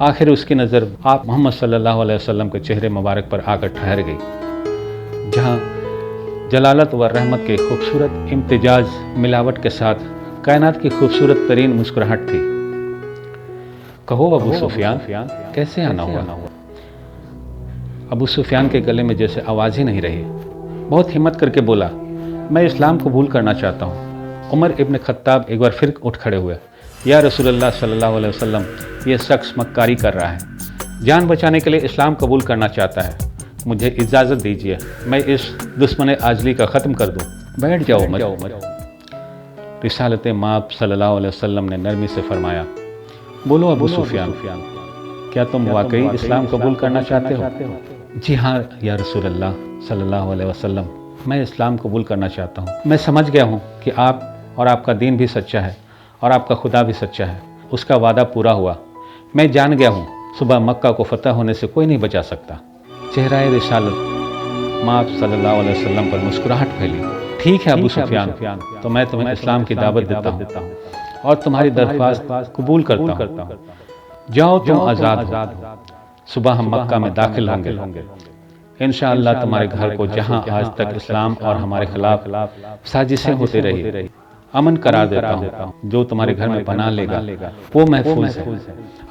آخر اس کی نظر آپ محمد صلی اللہ علیہ وسلم کے چہرے مبارک پر آ کر ٹھہر گئی، جہاں جلالت و رحمت کے خوبصورت امتزاج ملاوٹ کے ساتھ کائنات کی خوبصورت ترین مسکراہٹ تھی۔ کہو ابو سفیان، کیسے آنا ہوا؟ ابو سفیان کے گلے میں جیسے آواز ہی نہیں رہی، بہت ہمت کر کے بولا، میں اسلام قبول کرنا چاہتا ہوں۔ عمر ابن خطاب ایک بار پھر اٹھ کھڑے ہوئے، یا رسول اللہ صلی اللہ علیہ وسلم، یہ شخص مکاری کر رہا ہے، جان بچانے کے لیے اسلام قبول کرنا چاہتا ہے، مجھے اجازت دیجیے میں اس دشمن عاجلی کا ختم کر دوں۔ بیٹھ جاؤ عمر۔ رسالت مآب صلی اللہ علیہ وسلم نے نرمی سے فرمایا، بولو ابو سفیان، کیا تم واقعی اسلام قبول کرنا چاہتے ہو؟ جی ہاں یا رسول اللہ صلی اللہ علیہ وسلم، میں اسلام قبول کرنا چاہتا ہوں۔ میں سمجھ گیا ہوں کہ آپ اور آپ کا دین بھی سچا ہے اور آپ کا خدا بھی سچا ہے، اس کا وعدہ پورا ہوا۔ میں جان گیا ہوں صبح مکہ کو فتح ہونے سے کوئی نہیں بچا سکتا۔ چہرہ رسالت مآب صلی اللہ علیہ وسلم پر مسکراہٹ پھیلی۔ ٹھیک ہے ابو سفیان، تو میں تمہیں اسلام کی دعوت دیتا ہوں اور تمہاری درخواست قبول کرتا ہوں۔ جاؤ تم آزاد ہو، صبح ہم مکہ میں داخل ہوں گے۔ انشاءاللہ تمہارے گھر کو جہاں آج تک اسلام اور ہمارے خلاف سازشیں ہوتی رہی، امن قرار دیتا ہوں۔ جو تمہارے گھر میں پناہ لے گا وہ محفوظ ہے۔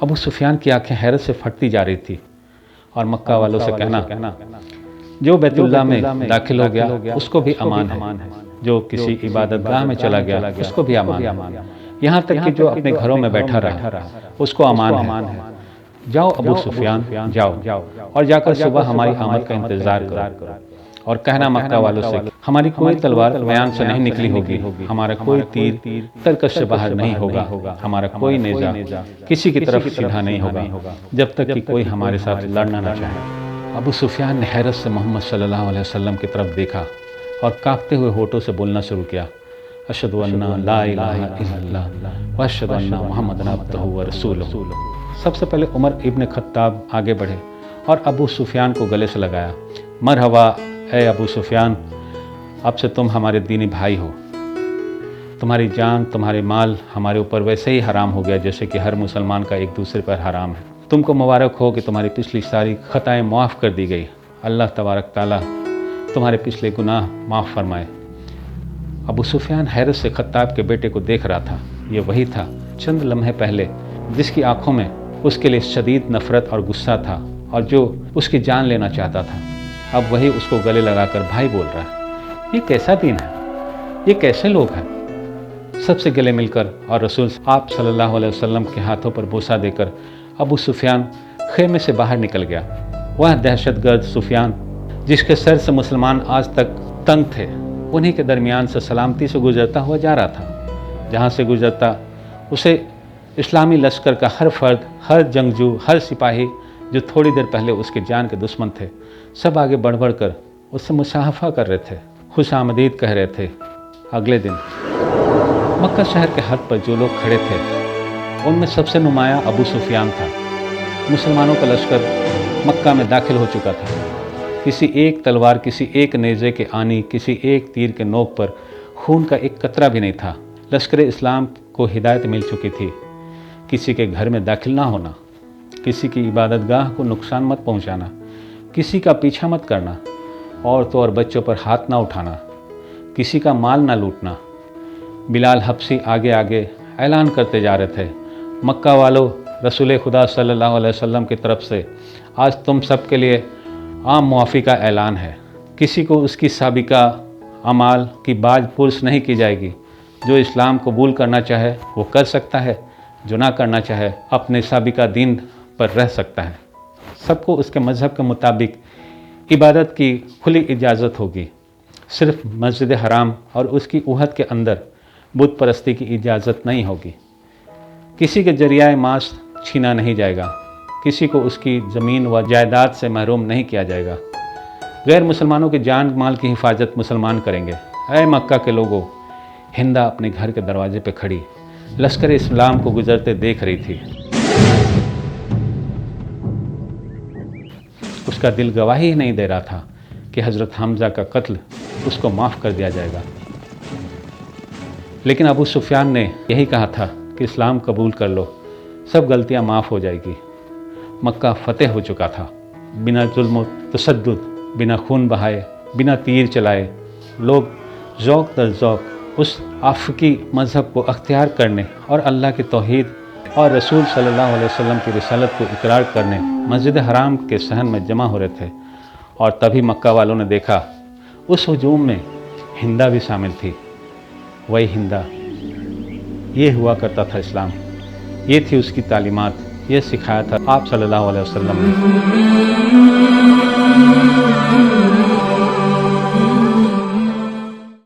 ابو سفیان کی آنکھیں حیرت سے پھٹتی جا رہی تھی، اور مکہ والوں سے کہنا، جو بیت اللہ میں داخل ہو گیا اس کو بھی امان ہے، جو کسی عبادت گاہ میں چلا گیا اس کو بھی امان ہے، یہاں تک کہ جو اپنے گھروں میں بیٹھا رہا اس کو امان ہے۔ جاؤ ابو سفیان، جاؤ اور جا کر صبح ہماری آمد کا انتظار کرو، اور کہنا مکہ والوں سے، ہماری کوئی تلوار میان سے نہیں نکلی ہوگی، ہمارا کوئی تیر ترکش سے باہر نہیں ہوگا، ہمارا کوئی نیزہ کسی کی طرف سیدھا نہیں ہوگا، جب تک کہ کوئی ہمارے ساتھ لڑنا نہ چاہے۔ ابو سفیان نے حیرت سے محمد صلی اللہ علیہ وسلم کی طرف دیکھا اور کانپتے ہوئے ہونٹوں سے بولنا شروع کیا، اشہد ان لا الہ الا اللہ واشہد ان محمد عبدہ ورسولہ۔ سب سے پہلے عمر ابن خطاب آگے بڑھے اور ابو سفیان کو گلے سے لگایا، مرحبا اے ابو سفیان، اب سے تم ہمارے دینی بھائی ہو، تمہاری جان تمہارے مال ہمارے اوپر ویسے ہی حرام ہو گیا جیسے کہ ہر مسلمان کا ایک دوسرے پر حرام ہے۔ تم کو مبارک ہو کہ تمہاری پچھلی ساری خطائیں معاف کر دی گئی، اللہ تبارک تعالیٰ تمہارے پچھلے گناہ معاف فرمائے۔ ابو سفیان حیرت سے خطاب کے بیٹے کو دیکھ رہا تھا، یہ وہی تھا چند لمحے پہلے جس کی آنکھوں میں اس کے لیے شدید نفرت اور غصہ تھا اور جو اس کی جان لینا چاہتا تھا، اب وہی اس کو گلے لگا کر بھائی بول رہا ہے۔ یہ کیسا دین ہے؟ یہ کیسے لوگ ہیں؟ سب سے گلے مل کر اور رسول آپ صلی اللہ علیہ وسلم کے ہاتھوں پر بوسہ دے کر ابو سفیان خیمے سے باہر نکل گیا۔ وہ دہشت گرد سفیان جس کے سر سے مسلمان آج تک تنگ تھے، انہی کے درمیان سے سلامتی سے گزرتا ہوا جا رہا تھا۔ جہاں سے گزرتا اسے اسلامی لشکر کا ہر فرد، ہر جنگجو، ہر سپاہی جو تھوڑی دیر پہلے اس کی جان کے دشمن تھے، سب آگے بڑھ بڑھ کر اس سے مصافحہ کر رہے تھے، خوش آمدید کہہ رہے تھے۔ اگلے دن مکہ شہر کے حد پر جو لوگ کھڑے تھے ان میں سب سے نمایاں ابو سفیان تھا۔ مسلمانوں کا لشکر مکہ میں داخل ہو چکا تھا۔ کسی ایک تلوار، کسی ایک نیزے کے آنی، کسی ایک تیر کے نوک پر خون کا ایک قطرہ بھی نہیں تھا۔ لشکر اسلام کو ہدایت مل چکی تھی، کسی کے گھر میں داخل نہ ہونا، کسی کی عبادت گاہ کو نقصان مت پہنچانا، کسی کا پیچھا مت کرنا، عورتوں اور بچوں پر ہاتھ نہ اٹھانا، کسی کا مال نہ لوٹنا۔ بلال حبشی آگے آگے اعلان کرتے جا رہے تھے، مکہ والو، رسول خدا صلی اللہ علیہ وسلم کی طرف سے آج تم سب کے لیے عام معافی کا اعلان ہے، کسی کو اس کی سابقہ اعمال کی باج پرس نہیں کی جائے گی۔ جو اسلام قبول کرنا چاہے وہ کر سکتا ہے، جو نہ کرنا چاہے اپنے سابقہ دین پر رہ سکتا ہے۔ سب کو اس کے مذہب کے مطابق عبادت کی کھلی اجازت ہوگی، صرف مسجد حرام اور اس کی اوہد کے اندر بت پرستی کی اجازت نہیں ہوگی۔ کسی کے ذریعہ معاش چھینا نہیں جائے گا، کسی کو اس کی زمین و جائیداد سے محروم نہیں کیا جائے گا۔ غیر مسلمانوں کے جان مال کی حفاظت مسلمان کریں گے۔ اے مکہ کے لوگوں، ہندا اپنے گھر کے دروازے پہ کھڑی لشکر اسلام کو گزرتے دیکھ رہی تھی۔ اس کا دل گواہی نہیں دے رہا تھا کہ حضرت حمزہ کا قتل اس کو معاف کر دیا جائے گا، لیکن ابو سفیان نے یہی کہا تھا کہ اسلام قبول کر لو، سب غلطیاں معاف ہو جائے گی۔ مکہ فتح ہو چکا تھا، بنا ظلم و تشدد، بنا خون بہائے، بنا تیر چلائے، لوگ ذوق در ذوق اس آفقی مذہب کو اختیار کرنے اور اللہ کی توحید اور رسول صلی اللہ علیہ وسلم کی رسالت کو اقرار کرنے مسجد حرام کے صحن میں جمع ہو رہے تھے۔ اور تبھی مکہ والوں نے دیکھا اس ہجوم میں ہندہ بھی شامل تھی، وہی ہندہ۔ یہ ہوا کرتا تھا اسلام، یہ تھی اس کی تعلیمات، یہ سکھایا تھا آپ صلی اللہ علیہ وسلم نے۔